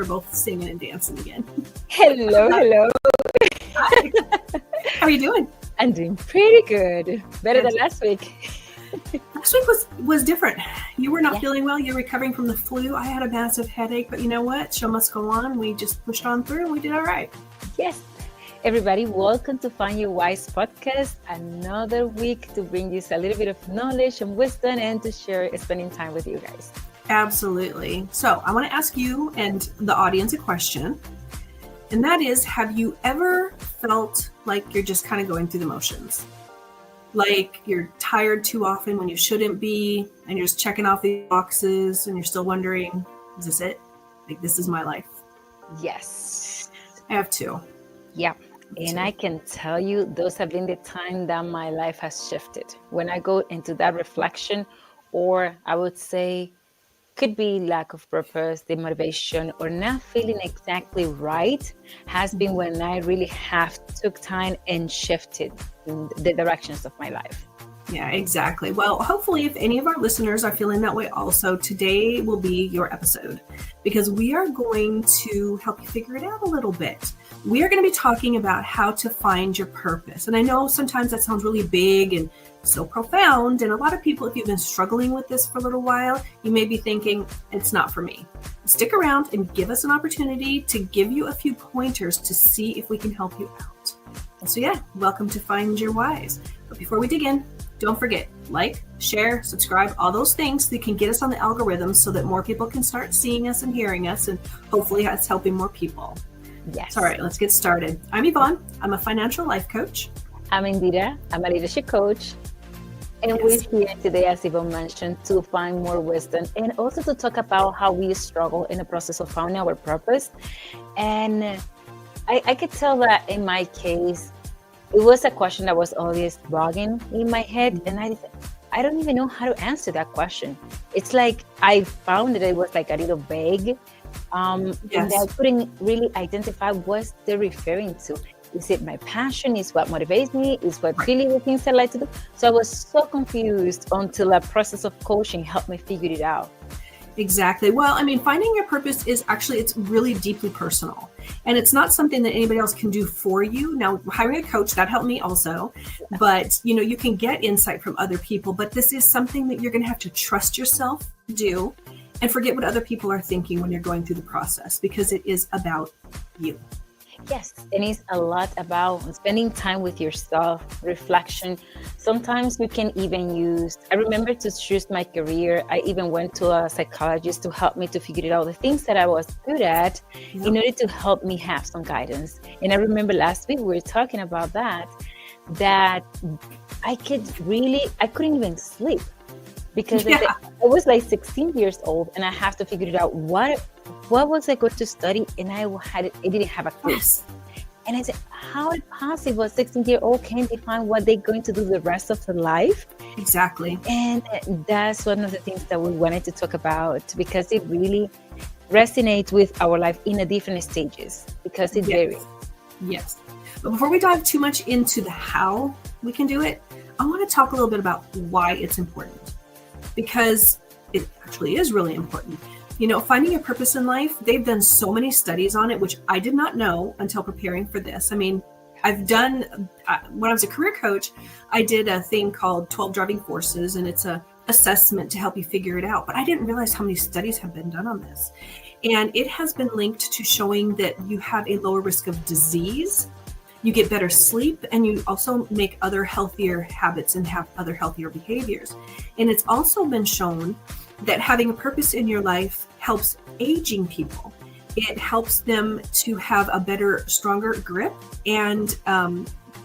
both singing and dancing again. Hello. Hi. How are you doing? I'm doing pretty good. Better than last week. Last week was different. You were not feeling well. You're recovering from the flu. I had a massive headache, but you know what? Show must go on. We just pushed on through and we did all right. Yes. Everybody, welcome to Find Your Wise podcast. Another week to bring you a little bit of knowledge and wisdom and to share spending time with you guys. Absolutely. So I want to ask you and the audience a question. And that is, have you ever felt like you're just kind of going through the motions? Like you're tired too often when you shouldn't be, and you're just checking off the boxes and you're still wondering, is this it? Like, this is my life? Yes. I have two. Yeah. And I can tell you, those have been the time that my life has shifted. When I go into that reflection, or I would say, could be lack of purpose, demotivation, or not feeling exactly right, has been when I really have took time and shifted in the directions of my life. Yeah, exactly. Well, hopefully if any of our listeners are feeling that way also, today will be your episode because we are going to help you figure it out a little bit. We are going to be talking about how to find your purpose. And I know sometimes that sounds really big and so profound. And a lot of people, if you've been struggling with this for a little while, you may be thinking, it's not for me. Stick around and give us an opportunity to give you a few pointers to see if we can help you out. So yeah, welcome to Find Your Wise. But before we dig in, don't forget, like, share, subscribe, all those things that can get us on the algorithm so that more people can start seeing us and hearing us, and hopefully it's helping more people. Yes. All right, let's get started. I'm Yvonne. I'm a financial life coach. I'm Indira. I'm a leadership coach. And we're here today, as Yvonne mentioned, to find more wisdom and also to talk about how we struggle in the process of finding our purpose. And I could tell that in my case, it was a question that was always bugging in my head. And I don't even know how to answer that question. It's like I found that it was like a little vague. And I couldn't really identify what they're referring to. Is it my passion? Is what motivates me? Is what really the things I like to do? So I was so confused until a process of coaching helped me figure it out. Exactly. Well, I mean, finding your purpose is actually, it's really deeply personal. And it's not something that anybody else can do for you. Now, hiring a coach, that helped me also. But, you know, you can get insight from other people. But this is something that you're going to have to trust yourself to do and forget what other people are thinking when you're going through the process, because it is about you. Yes, and it's a lot about spending time with yourself, reflection. Sometimes we can even I remember to choose my career, I even went to a psychologist to help me to figure it out, the things that I was good at in order to help me have some guidance. And I remember last week we were talking about that I couldn't even sleep because I was like 16 years old and I have to figure it out. What was I going to study? And I didn't have a clue. Yes. And I said, how is it possible a 16-year-old can't define what they're going to do the rest of their life? Exactly. And that's one of the things that we wanted to talk about because it really resonates with our life in a different stages because it varies. Yes. But before we dive too much into the how we can do it, I want to talk a little bit about why it's important because it actually is really important. You know, finding your purpose in life, they've done so many studies on it, which I did not know until preparing for this. I mean, when I was a career coach, I did a thing called 12 Driving Forces, and it's a assessment to help you figure it out. But I didn't realize how many studies have been done on this. And it has been linked to showing that you have a lower risk of disease, you get better sleep, and you also make other healthier habits and have other healthier behaviors. And it's also been shown that having a purpose in your life helps aging people. It helps them to have a better, stronger grip and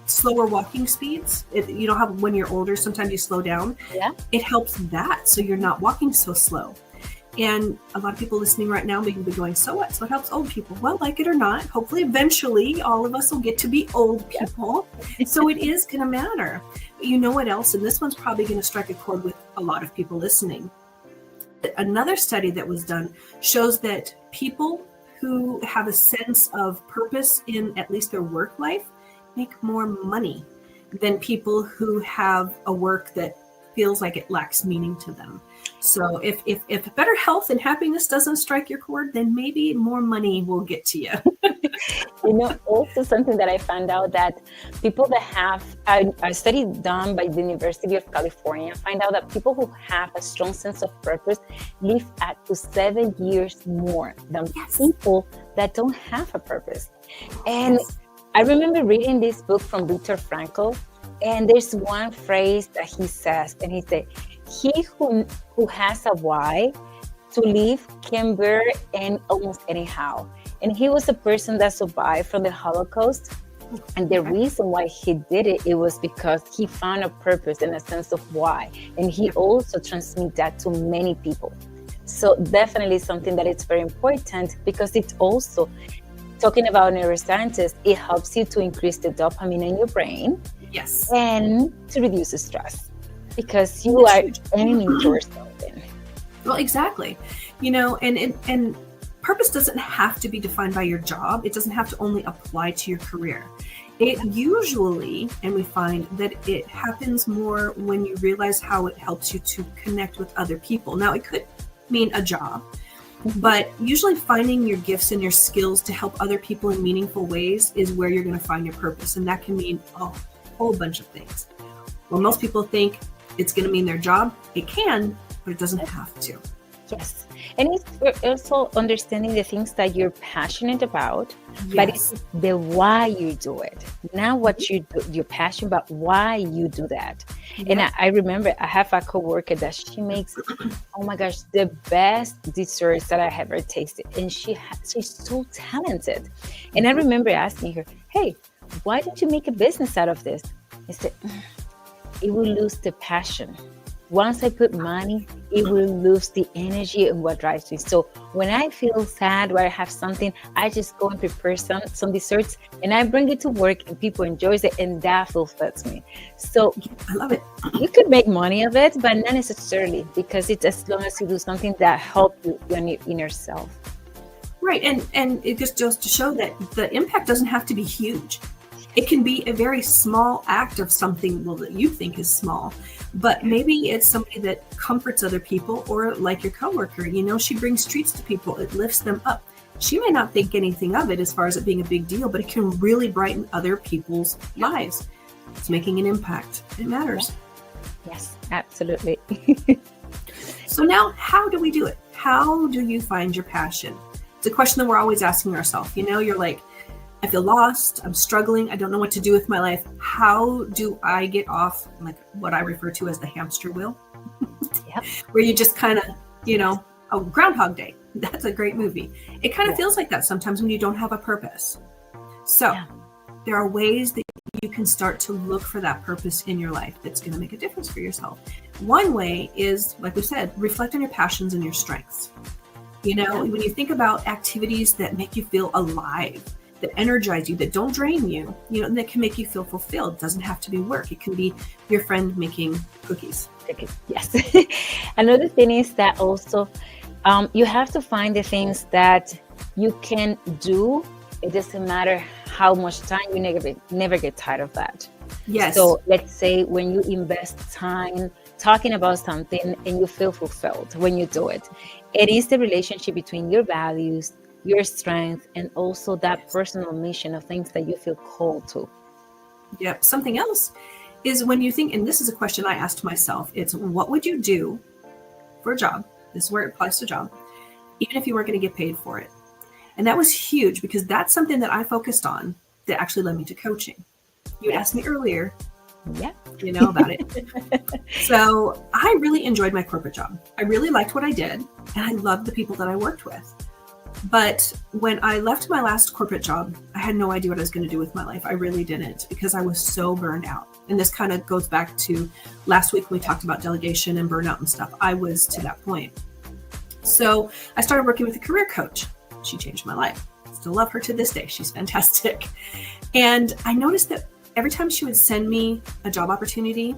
slower walking speeds. You know how when you're older, sometimes you slow down. Yeah. It helps that, so you're not walking so slow. And a lot of people listening right now may be going, so what? So it helps old people. Well, like it or not, hopefully eventually all of us will get to be old people. So it is going to matter. But you know what else? And this one's probably going to strike a chord with a lot of people listening. Another study that was done shows that people who have a sense of purpose in at least their work life make more money than people who have a work that feels like it lacks meaning to them. So if better health and happiness doesn't strike your chord, then maybe more money will get to you. Also something that I found out that people that have a study done by the University of California find out that people who have a strong sense of purpose live up to 7 years more than people that don't have a purpose. And I remember reading this book from Viktor Frankl, and there's one phrase that he says, and he said, he who has a why to live can bear in almost anyhow. And he was a person that survived from the Holocaust. And the reason why he did it, it was because he found a purpose and a sense of why. And he also transmitted that to many people. So definitely something that is very important, because it's also, talking about neuroscientists, it helps you to increase the dopamine in your brain. Yes. And to reduce the stress, because you are aiming towards something. Well, exactly. And purpose doesn't have to be defined by your job. It doesn't have to only apply to your career. It usually, and we find that it happens more when you realize how it helps you to connect with other people. Now, it could mean a job, but usually finding your gifts and your skills to help other people in meaningful ways is where you're going to find your purpose. And that can mean a whole bunch of things. Well, most people think it's going to mean their job. It can, but it doesn't have to. Yes. And it's also understanding the things that you're passionate about, but it's the why you do it. Not what you do, you're passionate about, why you do that. And I remember I have a coworker that she makes, oh my gosh, the best desserts that I have ever tasted. And she's so talented. And I remember asking her, hey, why don't you make a business out of this? I said, it will lose the passion. Once I put money, it will lose the energy and what drives me. So when I feel sad or I have something, I just go and prepare some desserts and I bring it to work and people enjoy it, and that fulfills me. So I love it. You could make money of it, but not necessarily, because it's as long as you do something that helps you in your inner self. Right. And it just goes to show that the impact doesn't have to be huge. It can be a very small act of something, that you think is small, but maybe it's somebody that comforts other people, or like your coworker, she brings treats to people. It lifts them up. She may not think anything of it as far as it being a big deal, but it can really brighten other people's lives. It's making an impact. It matters. Yes, absolutely. So now, how do we do it? How do you find your passion? It's a question that we're always asking ourselves. You're like, I feel lost, I'm struggling, I don't know what to do with my life. How do I get off, like what I refer to as the hamster wheel? Where you just kind of, Groundhog Day. That's a great movie. It kind of feels like that sometimes when you don't have a purpose. So there are ways that you can start to look for that purpose in your life that's going to make a difference for yourself. One way is, like we said, reflect on your passions and your strengths. When you think about activities that make you feel alive, that energize you, that don't drain you, and that can make you feel fulfilled. It doesn't have to be work. It can be your friend making cookies. Yes. Another thing is that also you have to find the things that you can do. It doesn't matter how much time, you never get tired of that. Yes. So let's say when you invest time talking about something and you feel fulfilled when you do it, it is the relationship between your values, your strength, and also that personal mission of things that you feel called to. Yep. Something else is when you think, and this is a question I asked myself, it's what would you do for a job? This is where it applies to job, even if you weren't going to get paid for it. And that was huge, because that's something that I focused on that actually led me to coaching. You asked me earlier, about it. So I really enjoyed my corporate job. I really liked what I did, and I loved the people that I worked with. But when I left my last corporate job, I had no idea what I was going to do with my life. I really didn't, because I was so burned out. And this kind of goes back to last week when we talked about delegation and burnout and stuff. I was to that point. So I started working with a career coach. She changed my life. Still love her to this day. She's fantastic. And I noticed that every time she would send me a job opportunity,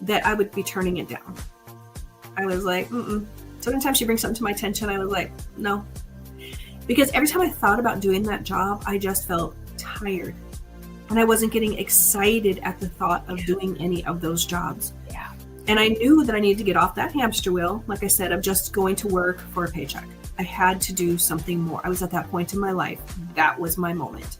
that I would be turning it down. I was like, So anytime she brings something to my attention, I was like, no. Because every time I thought about doing that job, I just felt tired. And I wasn't getting excited at the thought of doing any of those jobs. And I knew that I needed to get off that hamster wheel, like I said, of just going to work for a paycheck. I had to do something more. I was at that point in my life. That was my moment.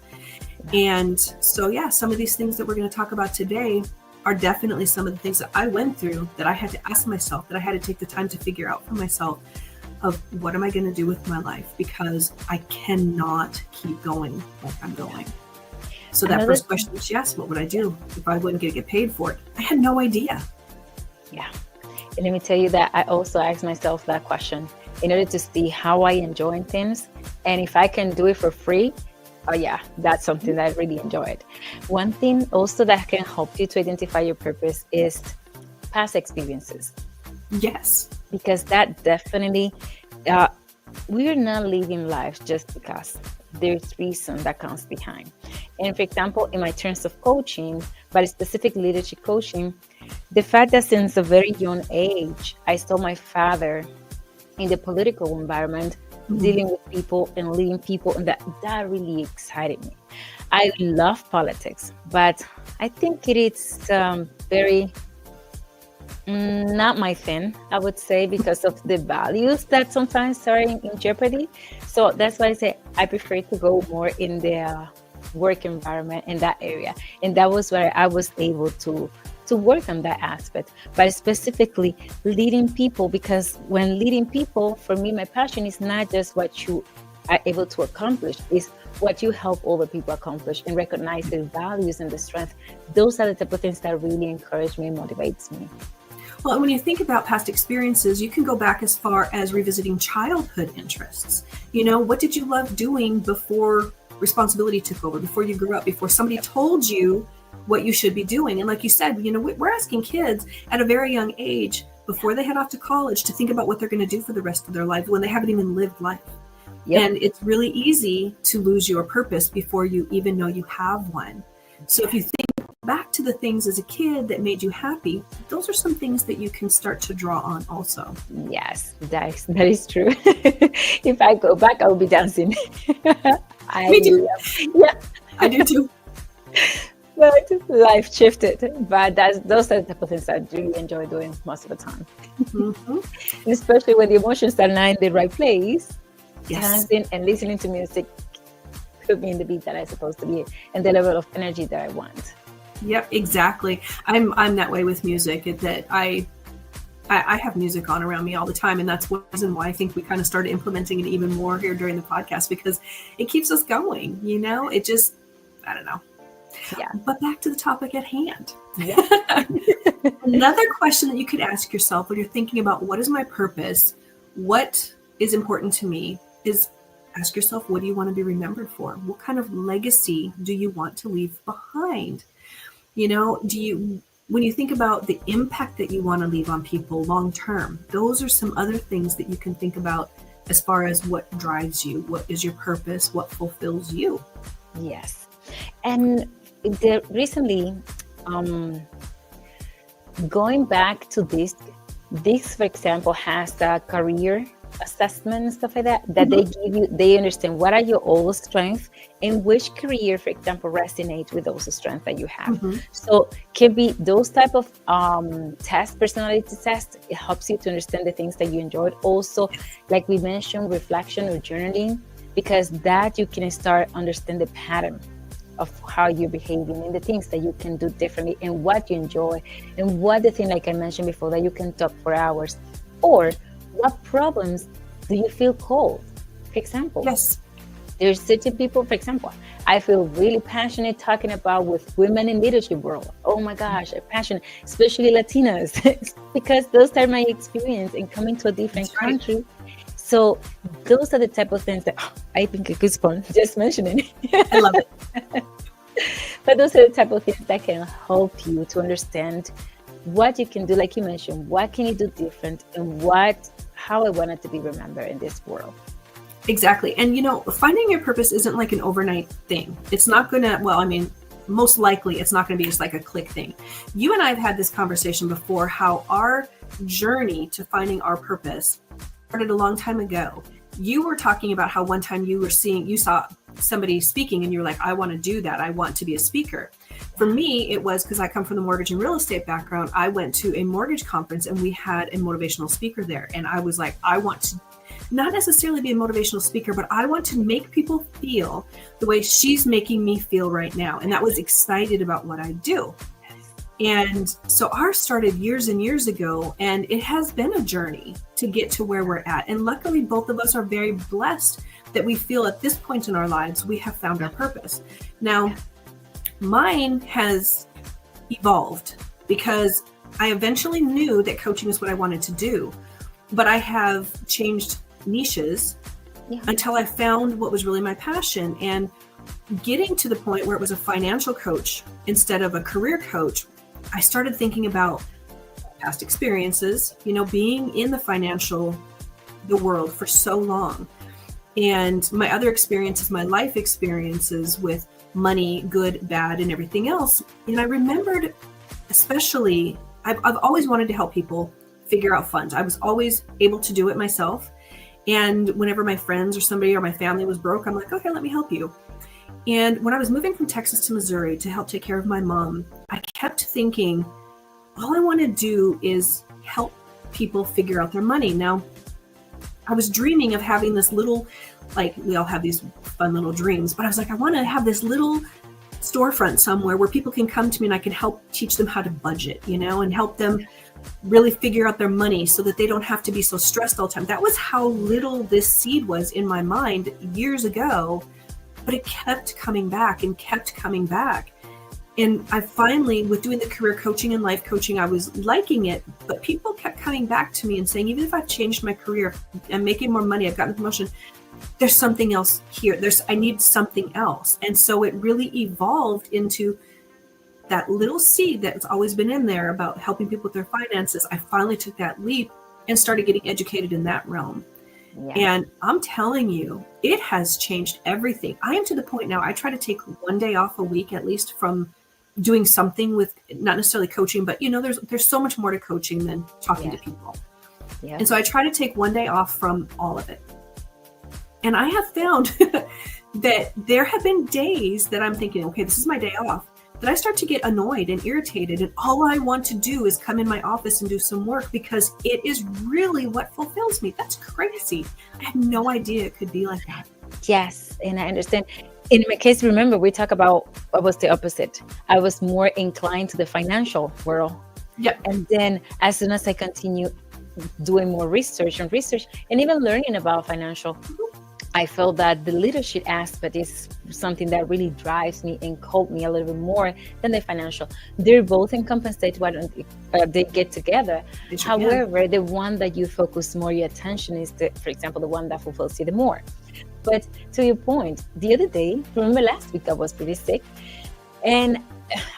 And so, yeah, some of these things that we're going to talk about today are definitely some of the things that I went through, that I had to ask myself, that I had to take the time to figure out for myself, of what am I going to do with my life? Because I cannot keep going like I'm going. So that first question is, yes, what would I do if I wouldn't get paid for it? I had no idea. Yeah. And let me tell you that I also asked myself that question in order to see how I enjoy things. And if I can do it for free, oh yeah, that's something that I really enjoyed. One thing also that can help you to identify your purpose is past experiences. Yes. Because that definitely, we're not living life just because. There's reason that comes behind. And for example, in my terms of coaching, but specific leadership coaching, the fact that since a very young age, I saw my father in the political environment, dealing with people and leading people, and that really excited me. I love politics, but I think it is very not my thing, I would say, because of the values that sometimes are in jeopardy. So that's why I say I prefer to go more in the work environment in that area. And that was where I was able to work on that aspect, but specifically leading people, because when leading people, for me, my passion is not just what you are able to accomplish, it's what you help other people accomplish, and recognize the values and the strength. Those are the type of things that really encourage me and motivates me. Well, when you think about past experiences, you can go back as far as revisiting childhood interests. You know, what did you love doing before responsibility took over, before you grew up, before somebody told you what you should be doing? And like you said, you know, we're asking kids at a very young age, before they head off to college, to think about what they're going to do for the rest of their life when they haven't even lived life. Yep. And it's really easy to lose your purpose before you even know you have one. So if you think back to the things as a kid that made you happy, those are some things that you can start to draw on also. Yes, that is true. If I go back, I will be dancing. Me too. Yeah, I do too. But life shifted. But those are the type of things I really enjoy doing most of the time. Mm-hmm. Especially when the emotions are not in the right place. Yes. Dancing and listening to music put me in the beat that I'm supposed to be, and the level of energy that I want. Yep, exactly. I'm that way with music. That I have music on around me all the time, and that's one reason why I think we kind of started implementing it even more here during the podcast, because it keeps us going. You know, it just, I don't know. Yeah. But back to the topic at hand. Yeah. Another question that you could ask yourself when you're thinking about what is my purpose, what is important to me, is ask yourself, what do you want to be remembered for? What kind of legacy do you want to leave behind? You know, when you think about the impact that you want to leave on people long term, those are some other things that you can think about as far as what drives you, what is your purpose, what fulfills you. Yes. And recently, going back to this, for example, has a career assessment and stuff like that they give you. They understand what are your old strengths and which career, for example, resonates with those strengths that you have. So can be those type of tests, personality tests. It helps you to understand the things that you enjoyed. Also, like we mentioned, reflection or journaling, because that you can start understand the pattern of how you're behaving and the things that you can do differently and what you enjoy, and what the thing, like I mentioned before, that you can talk for hours, or what problems do you feel called? For example, yes, there's certain people, for example, I feel really passionate talking about with women in leadership world. Oh my gosh, I'm passionate, especially Latinas, because those are my experience in coming to a different country. So those are the type of things that I think a good fun just mentioning. I love it. But those are the type of things that can help you to understand what you can do, like you mentioned, what can you do different, and how I want it to be remembered in this world. Exactly. And you know, finding your purpose isn't like an overnight thing. It's not gonna, most likely it's not gonna be just like a click thing. You and I have had this conversation before, how our journey to finding our purpose started a long time ago. You were talking about how one time you saw somebody speaking and you're like, I want to do that. I want to be a speaker. For me, it was because I come from the mortgage and real estate background. I went to a mortgage conference and we had a motivational speaker there. And I was like, I want to not necessarily be a motivational speaker, but I want to make people feel the way she's making me feel right now. And that was excited about what I do. And so ours started years and years ago, and it has been a journey to get to where we're at. And luckily, both of us are very blessed that we feel at this point in our lives, we have found our purpose. Now, mine has evolved because I eventually knew that coaching is what I wanted to do, but I have changed niches until I found what was really my passion. And getting to the point where it was a financial coach instead of a career coach, I started thinking about past experiences, being in the world for so long. And my other experiences, my life experiences with money, good, bad, and everything else. And I remembered, especially, I've always wanted to help people figure out funds. I was always able to do it myself. And whenever my friends or somebody or my family was broke, I'm like, okay, let me help you. And when I was moving from Texas to Missouri to help take care of my mom, I kept thinking, all I want to do is help people figure out their money. Now, I was dreaming of having this little, like we all have these fun little dreams, but I was like, I want to have this little storefront somewhere where people can come to me and I can help teach them how to budget, and help them really figure out their money so that they don't have to be so stressed all the time. That was how little this seed was in my mind years ago. But it kept coming back and kept coming back. And I finally, with doing the career coaching and life coaching, I was liking it, but people kept coming back to me and saying, even if I've changed my career, I'm making more money, I've gotten a promotion, there's something else here. I need something else. And so it really evolved into that little seed that's always been in there about helping people with their finances. I finally took that leap and started getting educated in that realm. Yeah. And I'm telling you, it has changed everything. I am to the point now, I try to take one day off a week, at least from doing something with not necessarily coaching, but there's so much more to coaching than talking to people. Yeah. And so I try to take one day off from all of it. And I have found that there have been days that I'm thinking, okay, this is my day off, that I start to get annoyed and irritated. And all I want to do is come in my office and do some work because it is really what fulfills me. That's crazy. I had no idea it could be like that. Yes. And I understand. In my case, remember, we talk about what was the opposite. I was more inclined to the financial world. Yep. And then as soon as I continue doing more research and even learning about financial, I felt that the leadership aspect is something that really drives me and called me a little bit more than the financial. They're both encompassed when they get together. However, the one that you focus more your attention is, for example, the one that fulfills you the more. But to your point, the other day, remember last week I was pretty sick and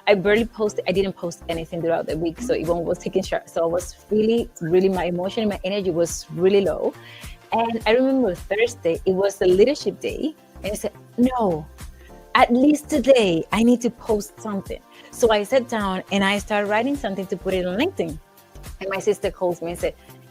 I didn't post anything throughout the week. So Yvonne was taking care. So I was really, my emotion and my energy was really low. And I remember Thursday, it was the leadership day. And I said, no, at least today I need to post something. So I sat down and I started writing something to put it on LinkedIn. And my sister calls me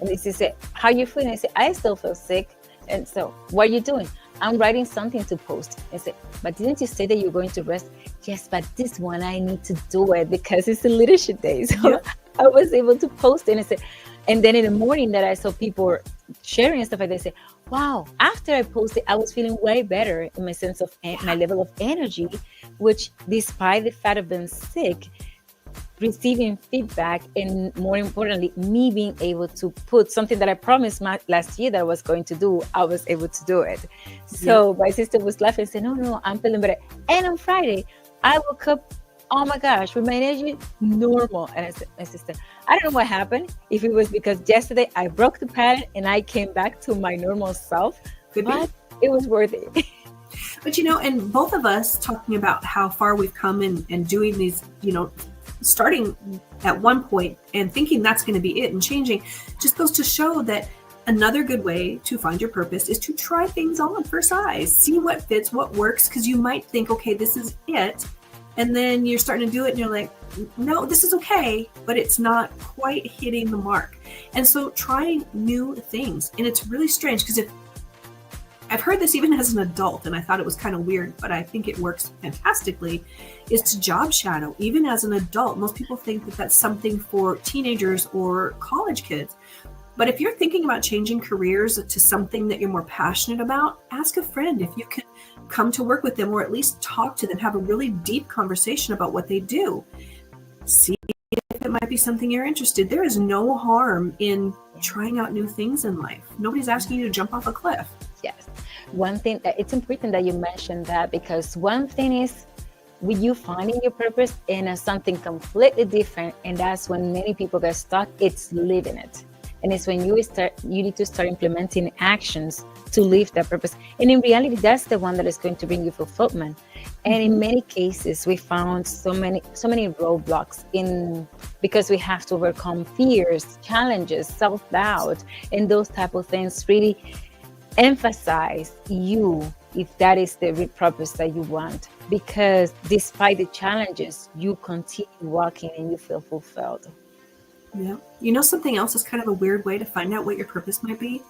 and she said, how are you feeling? I said, I still feel sick. And so what are you doing? I'm writing something to post. I said, but didn't you say that you're going to rest? Yes, but this one I need to do it because it's a leadership day. So I was able to post it. And I said, and then in the morning that I saw people sharing and stuff like that, I said, wow, after I posted, I was feeling way better in my sense of my level of energy, which despite the fact of being sick, receiving feedback, and more importantly, me being able to put something that I promised last year that I was going to do, I was able to do it. So my sister was laughing and said, no, I'm feeling better. And on Friday, I woke up, oh my gosh, with my energy normal. And I said, my sister, I don't know what happened. If it was because yesterday I broke the pattern and I came back to my normal self, but it was worth it. But and both of us talking about how far we've come and doing these, starting at one point and thinking that's going to be it and changing just goes to show that another good way to find your purpose is to try things on for size, see what fits, what works, because you might think, okay, this is it. And then you're starting to do it and you're like, no, this is okay, but it's not quite hitting the mark. And so trying new things. And it's really strange because I've heard this even as an adult, and I thought it was kind of weird, but I think it works fantastically, is to job shadow. Even as an adult, most people think that that's something for teenagers or college kids. But if you're thinking about changing careers to something that you're more passionate about, ask a friend if you can come to work with them, or at least talk to them, have a really deep conversation about what they do. See if it might be something you're interested. There is no harm in trying out new things in life. Nobody's asking you to jump off a cliff. Yes. One thing, it's important that you mentioned that, because one thing is with you finding your purpose in something completely different, and that's when many people get stuck, it's living it. And it's when you need to start implementing actions to live that purpose. And in reality, that's the one that is going to bring you fulfillment. And in many cases, we found so many roadblocks because we have to overcome fears, challenges, self-doubt, and those type of things. Really emphasize you if that is the real purpose that you want, because despite the challenges, you continue walking and you feel fulfilled. Yeah. You know, something else is kind of a weird way to find out what your purpose might be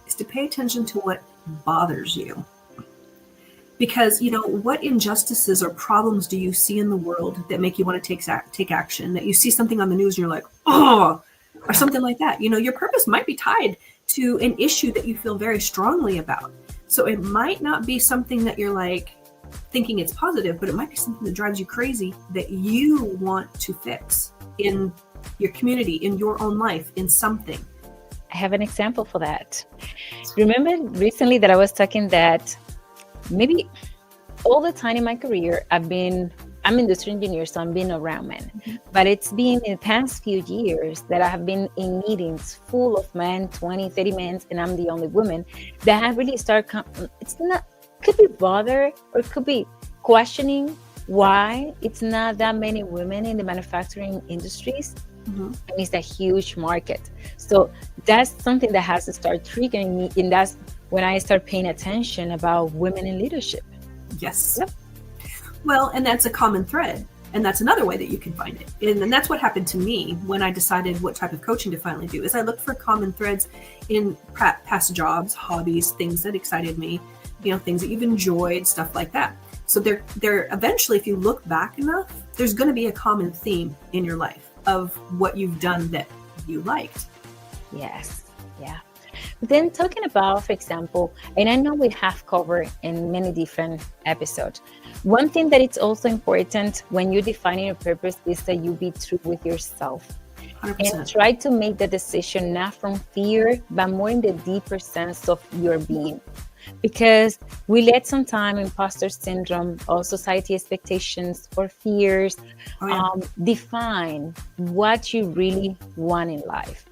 is to pay attention to what bothers you. Because, you know, what injustices or problems do you see in the world that make you want to take action? That you see something on the news and you're like, oh, or something like that. You know, your purpose might be tied to an issue that you feel very strongly about. So it might not be something that you're like thinking it's positive, but it might be something that drives you crazy that you want to fix in your community, in your own life, in something. I have an example for that. Remember recently that I was talking that maybe all the time in my career, I'm industrial engineer, so I'm being around men. Mm-hmm. But it's been in the past few years that I have been in meetings full of men, 20, 30 men, and I'm the only woman, that have really started, could be bothered or could be questioning why it's not that many women in the manufacturing industries. Mm-hmm. And it's a huge market. So that's something that has to start triggering me. And that's when I start paying attention about women in leadership. Yes. Yep. Well, and that's a common thread. And that's another way that you can find it. And that's what happened to me when I decided what type of coaching to finally do, is I looked for common threads in past jobs, hobbies, things that excited me, you know, things that you've enjoyed, stuff like that. So there eventually, if you look back enough, there's going to be a common theme in your life of what you've done that you liked. Yes. Yeah. Then talking about, for example, and I know we have covered in many different episodes, one thing that it's also important when you're defining your purpose is that you be true with yourself. 100%. And try to make the decision not from fear, but more in the deeper sense of your being. Because we let sometimes imposter syndrome or society expectations or fears define what you really want in life.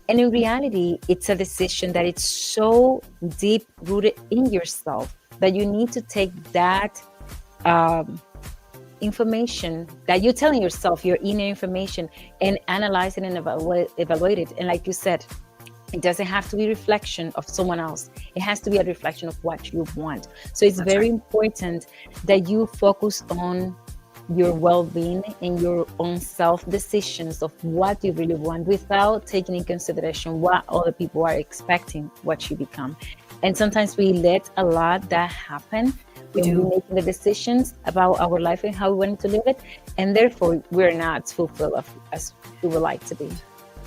And in reality, it's a decision that it's so deep rooted in yourself that you need to take that information that you're telling yourself, your inner information, and analyze it and evaluate it. And like you said, it doesn't have to be a reflection of someone else. It has to be a reflection of what you want. So it's very important that you focus on your well-being and your own self-decisions of what you really want without taking in consideration what other people are expecting what you become. And sometimes we let a lot that happen when we're making the decisions about our life and how we want to live it. And therefore, we're not fulfilled as we would like to be.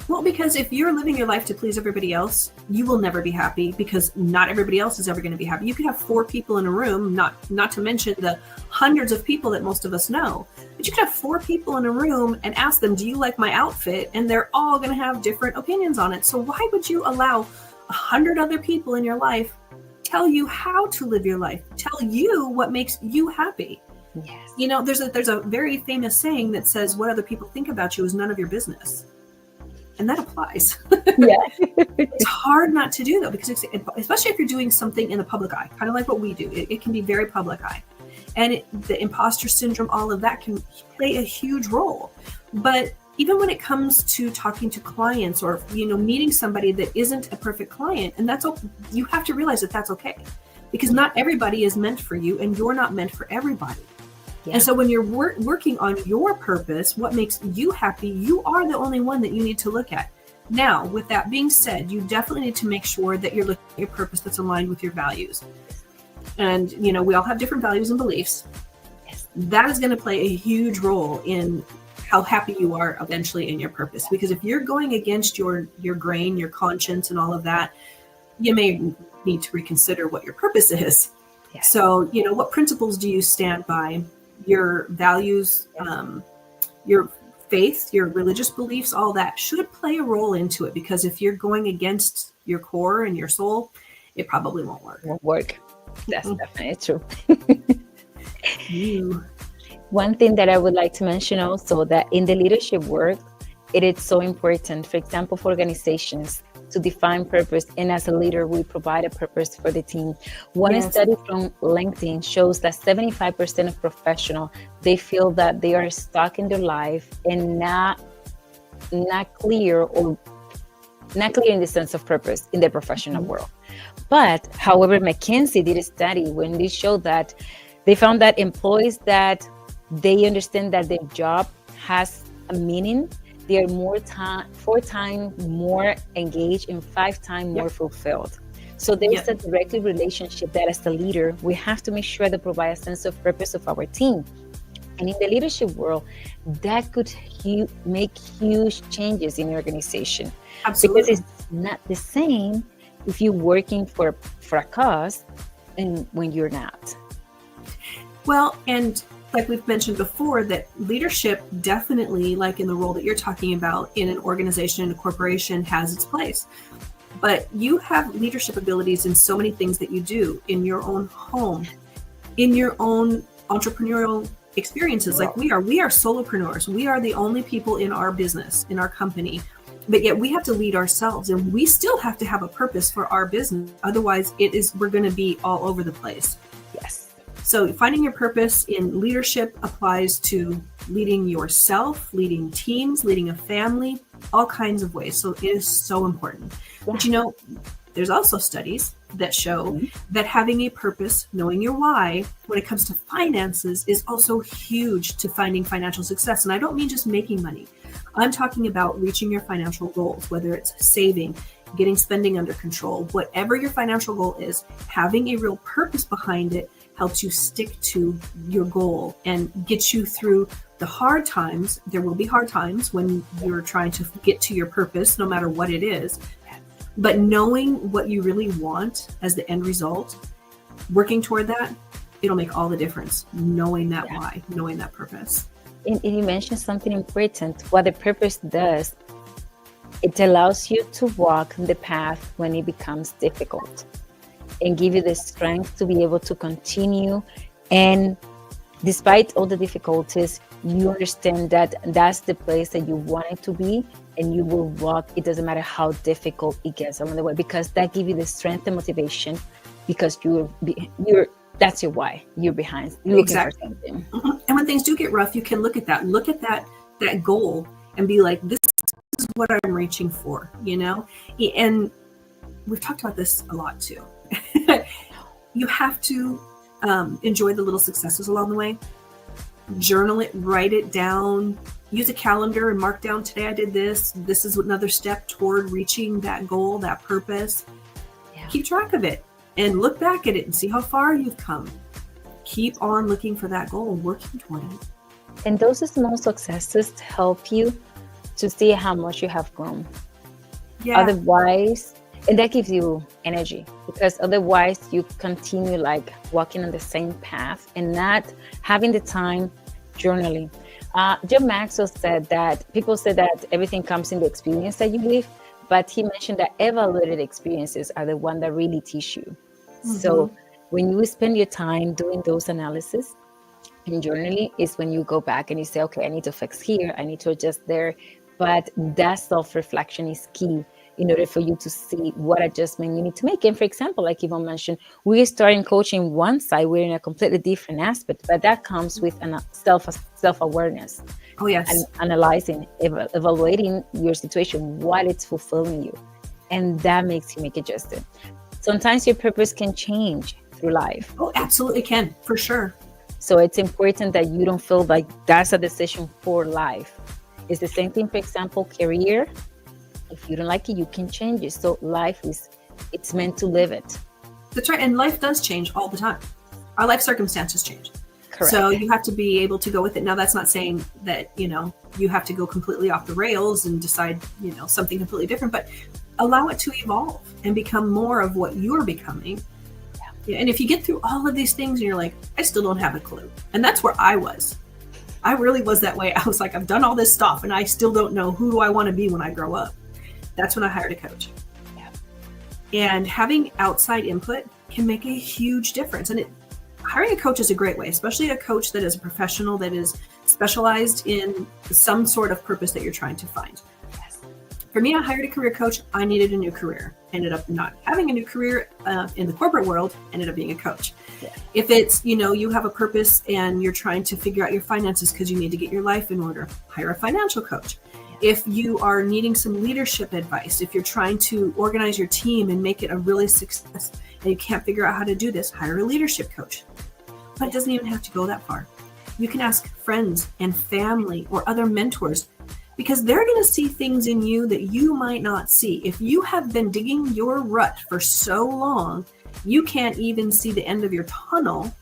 Well, because if you're living your life to please everybody else, you will never be happy, because not everybody else is ever going to be happy. You could have 4 people in a room, not to mention the hundreds of people that most of us know, but you could have 4 people in a room and ask them, do you like my outfit? And they're all going to have different opinions on it. So why would you allow 100 other people in your life tell you how to live your life, tell you what makes you happy? Yes. You know, there's a very famous saying that says, what other people think about you is none of your business. And that applies. Yeah. It's hard not to do, though, because especially if you're doing something in the public eye, kind of like what we do, it can be very public eye. And the imposter syndrome, all of that can play a huge role. But even when it comes to talking to clients or, you know, meeting somebody that isn't a perfect client, and that's okay, you have to realize that that's okay, because not everybody is meant for you and you're not meant for everybody. Yeah. And so when you're working on your purpose, what makes you happy, you are the only one that you need to look at. Now, with that being said, you definitely need to make sure that you're looking at your purpose that's aligned with your values. And, we all have different values and beliefs. Yes. That is going to play a huge role in how happy you are eventually in your purpose. Because if you're going against your grain, your conscience, and all of that, you may need to reconsider what your purpose is. Yes. So, what principles do you stand by? Your values, your faith, your religious beliefs, all that should play a role into it. Because if you're going against your core and your soul, it probably won't work. Won't work. That's definitely true. One thing that I would like to mention also, that in the leadership work, it is so important, for example, for organizations to define purpose. And as a leader, we provide a purpose for the team. One study from LinkedIn shows that 75% of professionals, they feel that they are stuck in their life and not clear in the sense of purpose in the professional world. But however, McKinsey did a study when they showed that they found that employees that they understand that their job has a meaning, they are 4 times more engaged and 5 times more fulfilled. So there is a direct relationship that as a leader, we have to make sure to provide a sense of purpose of our team. And in the leadership world, that could make huge changes in your organization. Absolutely. Because it's not the same if you're working for a cause and when you're not. Well, and like we've mentioned before, that leadership definitely, like in the role that you're talking about in an organization, in a corporation, has its place. But you have leadership abilities in so many things that you do in your own home, in your own entrepreneurial experiences. Like we are solopreneurs. We are the only people in our business, in our company, but yet we have to lead ourselves, and we still have to have a purpose for our business. Otherwise, we're going to be all over the place. Yes. So finding your purpose in leadership applies to leading yourself, leading teams, leading a family, all kinds of ways. So it is so important. Yeah. But there's also studies that show that having a purpose, knowing your why, when it comes to finances, is also huge to finding financial success. And I don't mean just making money. I'm talking about reaching your financial goals, whether it's saving, getting spending under control, whatever your financial goal is, having a real purpose behind it helps you stick to your goal and get you through the hard times. There will be hard times when you're trying to get to your purpose, no matter what it is. But knowing what you really want as the end result, working toward that, it'll make all the difference. Knowing that why, knowing that purpose. And you mentioned something important. What the purpose does, it allows you to walk the path when it becomes difficult, and give you the strength to be able to continue. And despite all the difficulties, you understand that that's the place that you want it to be, and you will walk. It doesn't matter how difficult it gets along the way, because that gives you the strength and motivation, because that's your why. You're behind. You're looking for something. And when things do get rough, you can look at that goal and be like, this is what I'm reaching for, And we've talked about this a lot too. You have to enjoy the little successes along the way. Journal it, write it down, use a calendar and mark down, today I did this. This is another step toward reaching that goal, that purpose. Yeah. Keep track of it and look back at it and see how far you've come. Keep on looking for that goal and working toward it. And those small successes help you to see how much you have grown. Yeah. Otherwise, and that gives you energy, because otherwise you continue like walking on the same path and not having the time journaling. John Maxwell said that people say that everything comes in the experience that you live, but he mentioned that evaluated experiences are the one that really teach you. Mm-hmm. So when you spend your time doing those analysis and journaling is when you go back and you say, okay, I need to fix here, I need to adjust there. But that self-reflection is key in order for you to see what adjustment you need to make. And for example, like Yvonne mentioned, we're starting coaching one side, we're in a completely different aspect, but that comes with self-awareness. Oh, yes. And analyzing, evaluating your situation, what it's fulfilling you. And that makes you make adjustment. Sometimes your purpose can change through life. Oh, absolutely can, for sure. So it's important that you don't feel like that's a decision for life. It's the same thing, for example, career If you don't like it, you can change it. So it's meant to live it. That's right. And life does change all the time. Our life circumstances change. Correct. So you have to be able to go with it. Now, that's not saying that, you have to go completely off the rails and decide, something completely different, but allow it to evolve and become more of what you're becoming. Yeah. And if you get through all of these things and you're like, I still don't have a clue. And that's where I was. I really was that way. I was like, I've done all this stuff and I still don't know who do I want to be when I grow up. That's when I hired a coach. Yeah. And having outside input can make a huge difference. And hiring a coach is a great way, especially a coach that is a professional, that is specialized in some sort of purpose that you're trying to find. Yes. For me, I hired a career coach. I needed a new career. Ended up not having a new career in the corporate world, ended up being a coach. Yeah. If it's, you have a purpose and you're trying to figure out your finances because you need to get your life in order, hire a financial coach. If you are needing some leadership advice, if you're trying to organize your team and make it a really success and you can't figure out how to do this, hire a leadership coach. But it doesn't even have to go that far. You can ask friends and family or other mentors because they're going to see things in you that you might not see. If you have been digging your rut for so long, you can't even see the end of your tunnel.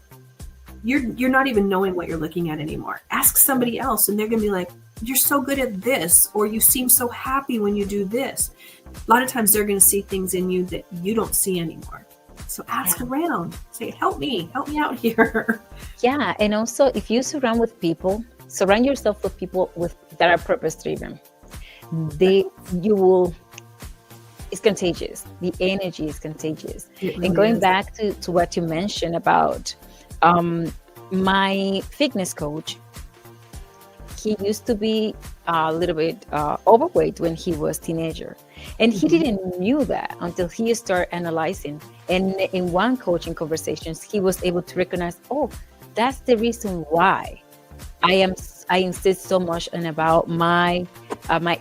You're not even knowing what you're looking at anymore. Ask somebody else and they're going to be like, you're so good at this, or you seem so happy when you do this. A lot of times they're going to see things in you that you don't see anymore. So ask around, say, help me out here. Yeah. And also if you surround yourself with people that are purpose driven, it's contagious. The energy is contagious. Really and going back to what you mentioned about my fitness coach, he used to be a little bit overweight when he was a teenager. And he didn't knew that until he started analyzing. And in one coaching conversations, he was able to recognize, that's the reason why I insist so much on about my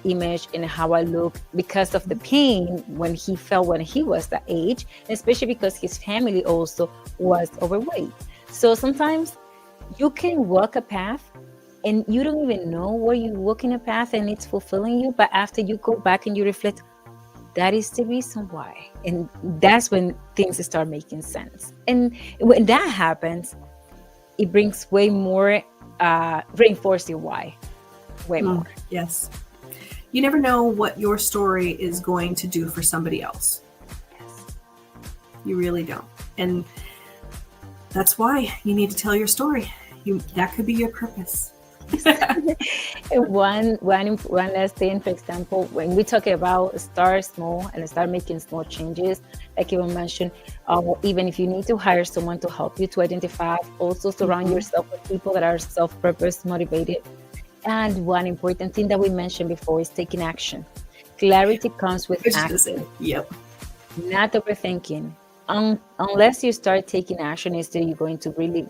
image and how I look, because of the pain when he felt when he was that age, especially because his family also was overweight. So sometimes you can walk a path and you don't even know where you're walking a path and it's fulfilling you. But after you go back and you reflect, that is the reason why. And that's when things start making sense. And when that happens, it brings way more, reinforce your why, way more. Yes. You never know what your story is going to do for somebody else. Yes. You really don't. And that's why you need to tell your story. That could be your purpose. One last thing, for example, when we talk about start small and start making small changes, like you mentioned, even if you need to hire someone to help you to identify, also surround yourself with people that are self-purpose motivated. And one important thing that we mentioned before is taking action. Clarity comes with action. Yep. Not overthinking. Unless you start taking action, is that you're going to really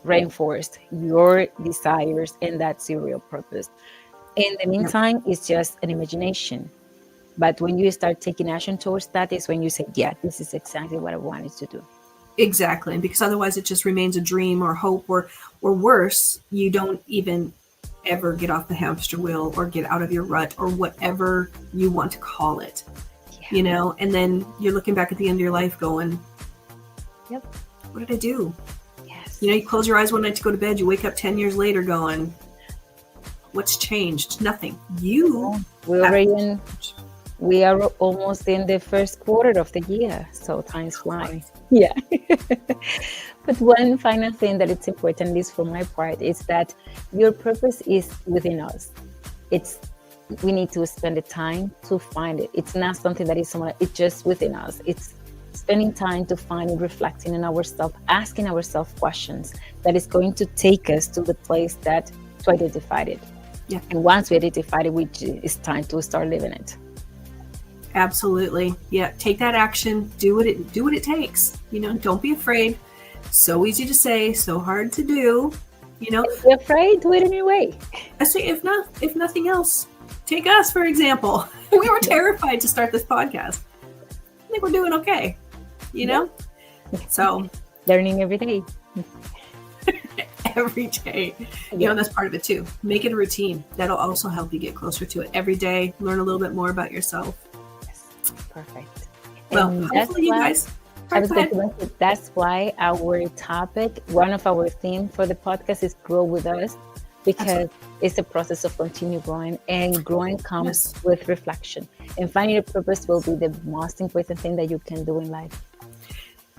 reinforce your desires, and that's your real purpose. In the meantime, it's just an imagination. But when you start taking action towards that, is when you say, yeah, this is exactly what I wanted to do. Exactly. And because otherwise it just remains a dream or hope, or worse, you don't even ever get off the hamster wheel or get out of your rut or whatever you want to call it. And then you're looking back at the end of your life going, yep, what did I do? Yes. You close your eyes one night to go to bed, you wake up 10 years later going, what's changed? Nothing. We are almost in the first quarter of the year, so time's flying. Yeah. But one final thing that it's important, at least for my part, is that your purpose is within us. We need to spend the time to find it. It's not something that is somewhere, it's just within us. It's spending time to find it, reflecting on ourselves, asking ourselves questions that is going to take us to the place to identify it. Yeah. And once we identify it, it's time to start living it. Absolutely. Yeah. Take that action. Do what it takes. Don't be afraid. So easy to say, so hard to do. If you're afraid, do it anyway. I say, if nothing else, take us, for example. We were terrified to start this podcast. I think we're doing okay, So learning every day. Every day. And that's part of it too. Make it a routine. That'll also help you get closer to it every day. Learn a little bit more about yourself. Perfect. Well, And hopefully you guys. I was Go going to ahead. mention that's why our topic, one of our theme for the podcast is grow with us, because it's a process of continue growing, and growing comes with reflection, and finding your purpose will be the most important thing that you can do in life.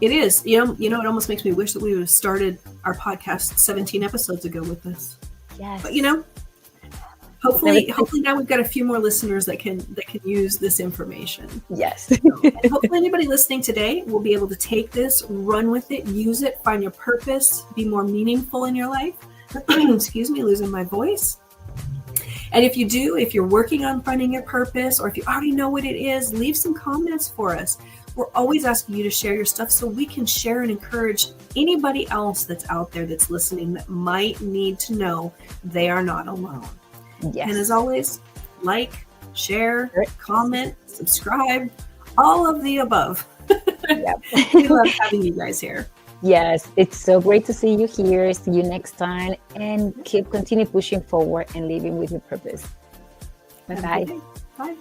It is. It almost makes me wish that we would have started our podcast 17 episodes ago with this. Yes. But hopefully now we've got a few more listeners that can use this information. Yes. And hopefully anybody listening today will be able to take this, run with it, use it, find your purpose, be more meaningful in your life. Excuse me, losing my voice. And if you're working on finding your purpose, or if you already know what it is, leave some comments for us. We're always asking you to share your stuff so we can share and encourage anybody else that's out there that's listening that might need to know they are not alone. Yes. And as always, like, share, comment, subscribe, all of the above. Yep. We love having you guys here. Yes, it's so great to see you here. See you next time, and continue pushing forward and living with your purpose. Bye-bye. Bye.